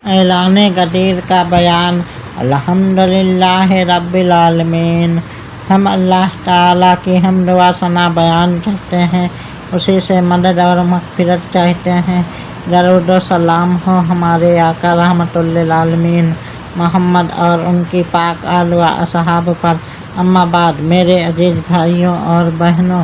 اعلان غدیر کا بیان۔ الحمدللہ رب العالمین۔ ہم اللہ تعالیٰ کی حمد و ثنا بیان کرتے ہیں، اسی سے مدد اور مغفرت چاہتے ہیں۔ درود و سلام ہو ہمارے آقا رحمت للعالمین محمد اور ان کی پاک آل و اصحاب پر۔ اما بعد، میرے عزیز بھائیوں اور بہنوں،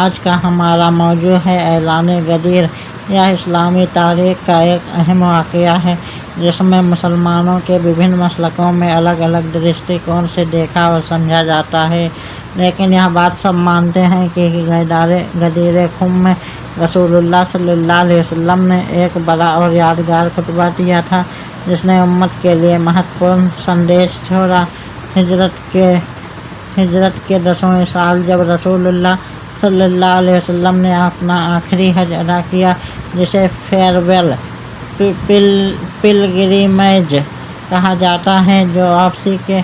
آج کا ہمارا موضوع ہے اعلان غدیر۔ یہ اسلامی تاریخ کا ایک اہم واقعہ ہے جس میں مسلمانوں کے وبھن مسلکوں میں الگ الگ درشٹیکون سے دیکھا اور سمجھا جاتا ہے، لیکن یہ بات سب مانتے ہیں کہ غدیر خم میں رسول اللہ صلی اللہ علیہ وسلم نے ایک بڑا اور یادگار خطبہ دیا تھا جس نے امت کے لیے مہتوپورن سندیش چھوڑا۔ ہجرت کے 10ویں سال جب رسول اللہ صلی اللہ علیہ وسلم نے اپنا آخری حج ادا کیا، جسے فیئرویل پلگریمیج کہا جاتا ہے، جو واپسی کے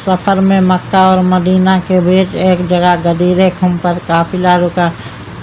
سفر میں مکہ اور مدینہ کے بیچ ایک جگہ غدیر خم پر قافلہ رکا۔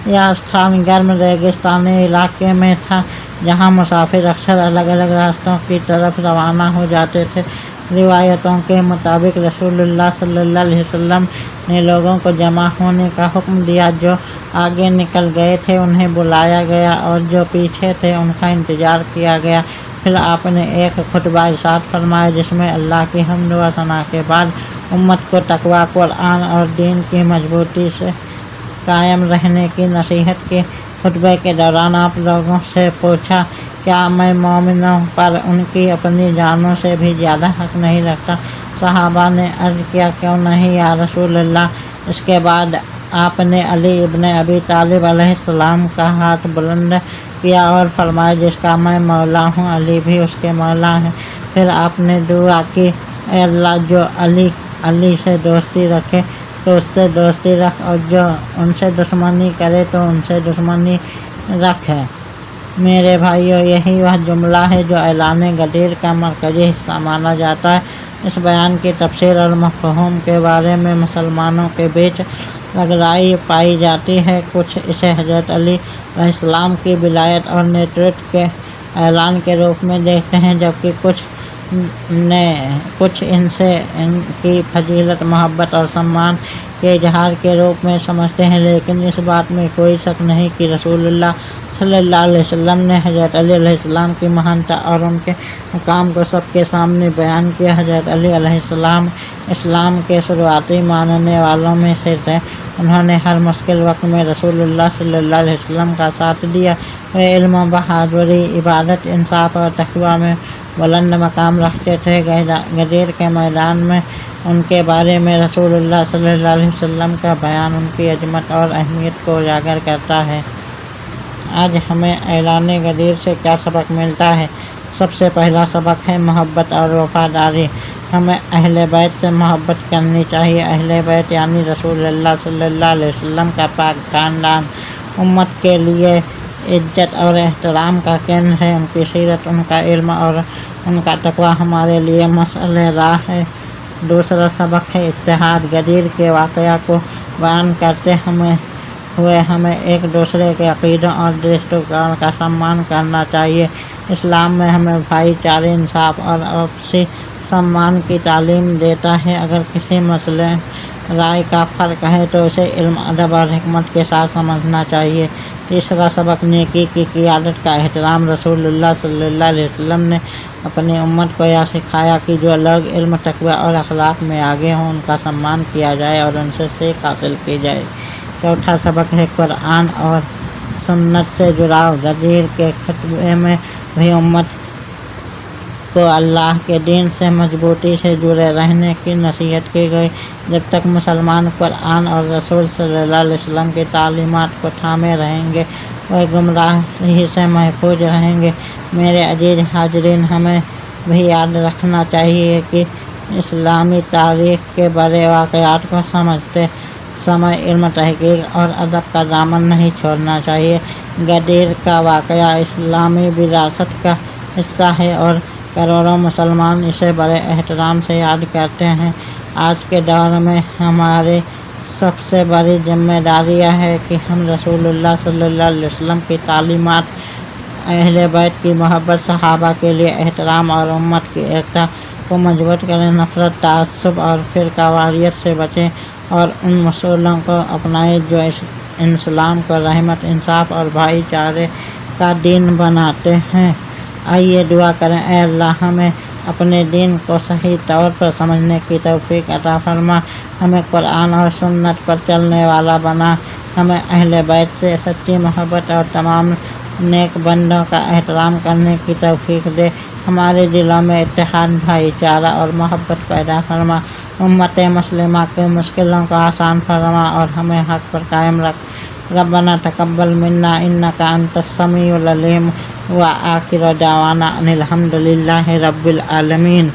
یہ استھان گرم ریگستانی علاقے میں تھا جہاں مسافر اکثر الگ الگ راستوں کی طرف روانہ ہو جاتے تھے۔ روایتوں کے مطابق رسول اللہ صلی اللہ علیہ وسلم نے لوگوں کو جمع ہونے کا حکم دیا۔ جو آگے نکل گئے تھے انہیں بلایا گیا اور جو پیچھے تھے ان کا انتظار کیا گیا۔ پھر آپ نے ایک خطبہ ارشاد فرمایا جس میں اللہ کی حمد و ثنا کے بعد امت کو تقویٰ، قرآن اور دین کی مضبوطی سے قائم رہنے کی نصیحت کی۔ خطبے کے دوران آپ لوگوں سے پوچھا، کیا میں مومنوں پر ان کی اپنی جانوں سے بھی زیادہ حق نہیں رکھتا؟ صحابہ نے عرض کیا، کیوں نہیں یا رسول اللہ؟ اس کے بعد آپ نے علی ابن ابی طالب علیہ السلام کا ہاتھ بلند کیا اور فرمایا، جس کا میں مولا ہوں علی بھی اس کے مولا ہیں۔ پھر آپ نے دعا کی، اے اللہ، جو علی سے دوستی رکھے تو اس سے دوستی رکھ، اور جو ان سے دشمنی کرے تو ان سے دشمنی رکھ۔ میرے بھائیوں، یہی وہ جملہ ہے جو اعلان غدیر کا مرکزی حصہ مانا جاتا ہے۔ اس بیان کی تفسیر اور مفہوم کے بارے میں مسلمانوں کے بیچ رگرائے پائی جاتی ہے۔ کچھ اسے حضرت علی علیہ السلام کی ولایت اور نیترتو کے اعلان کے روپ میں دیکھتے ہیں، جبکہ کچھ ان سے ان کی فضیلت، محبت اور سمان کے اظہار کے روپ میں سمجھتے ہیں۔ لیکن اس بات میں کوئی شک نہیں کہ رسول اللہ صلی اللہ علیہ وسلم نے حضرت علی علیہ السلام کی مہانتا اور ان کے مقام کو سب کے سامنے بیان کیا۔ حضرت علی علیہ السلام اسلام کے شروعاتی ماننے والوں میں سے تھے۔ انہوں نے ہر مشکل وقت میں رسول اللہ صلی اللہ علیہ وسلم کا ساتھ دیا۔ وہ علم، بہادری، عبادت، انصاف اور تقویٰ میں بلند مقام رکھتے تھے۔ غدیر کے میدان میں ان کے بارے میں رسول اللہ صلی اللہ علیہ وسلم کا بیان ان کی عظمت اور اہمیت کو اجاگر کرتا ہے۔ آج ہمیں اعلان غدیر سے کیا سبق ملتا ہے؟ سب سے پہلا سبق ہے محبت اور وفاداری۔ ہمیں اہل بیت سے محبت کرنی چاہیے۔ اہل بیت یعنی رسول اللہ صلی اللہ علیہ وسلم کا پاک خاندان امت کے لیے عزت اور احترام کا کیندر ہے۔ ان کی سیرت، ان کا علم اور ان کا تقویٰ ہمارے لیے مشعل راہ ہے۔ دوسرا سبق ہے اتحاد۔ غدیر کے واقعہ کو بیان کرتے ہوئے ہمیں ایک دوسرے کے عقیدوں اور درشٹیکون کا سمان کرنا چاہیے۔ اسلام میں ہمیں بھائی چارے، انصاف اور آپسی سمان کی تعلیم دیتا ہے۔ اگر کسی مسئلے رائے کا فرق ہے تو اسے علم، ادب اور حکمت کے ساتھ سمجھنا چاہیے۔ تیسرا سبق نیکی کی قیادت کا احترام۔ رسول اللہ صلی اللہ علیہ وسلم نے اپنی امت کو یہ سکھایا کہ جو لوگ علم، تقویٰ اور اخلاق میں آگے ہوں ان کا سمان کیا جائے اور ان سے سیکھ حاصل کی جائے۔ چوتھا سبق ہے قرآن اور سنت سے جڑاؤ۔ غدیر کے خطبے میں بھی امت کو اللہ کے دین سے مضبوطی سے جڑے رہنے کی نصیحت کی گئی۔ جب تک مسلمان قرآن اور رسول صلی اللہ علیہ وسلم کی تعلیمات کو تھامے رہیں گے، وہ گمراہی سے محفوظ رہیں گے۔ میرے عزیز حاضرین، ہمیں بھی یاد رکھنا چاہیے کہ اسلامی تاریخ کے بڑے واقعات کو سمجھتے سمے علم، تحقیق اور ادب کا دامن نہیں چھوڑنا چاہیے۔ غدیر کا واقعہ اسلامی وراثت کا حصہ ہے اور کروڑوں مسلمان اسے بڑے احترام سے یاد کرتے ہیں۔ آج کے دور میں ہماری سب سے بڑی ذمہ داری یہ ہے کہ ہم رسول اللہ صلی اللہ علیہ وسلم کی تعلیمات اہل بیت کی محبت، صحابہ کے لیے احترام اور امت کی ایکتا کو مضبوط کریں، نفرت، تعصب اور فرقہ واریت سے بچیں اور ان اصولوں کو اپنائیں جو اسلام کو رحمت، انصاف اور بھائی چارے کا دین بناتے ہیں۔ آئیے دعا کریں۔ اے اللہ، ہمیں اپنے دین کو صحیح طور پر سمجھنے کی توفیق عطا فرما، ہمیں قرآن اور سنت پر چلنے والا بنا، ہمیں اہل بیت سے سچی محبت اور تمام نیک بندوں کا احترام کرنے کی توفیق دے، ہمارے دلوں میں اتحاد، بھائی چارہ اور محبت پیدا فرما، امت مسلمہ کی مشکلوں کو آسان فرما اور ہمیں حق پر قائم رکھ۔ ربنا تقبل منا انک انت السمیع العلیم وآخر دعوانا ان الحمد للہ رب العالمین۔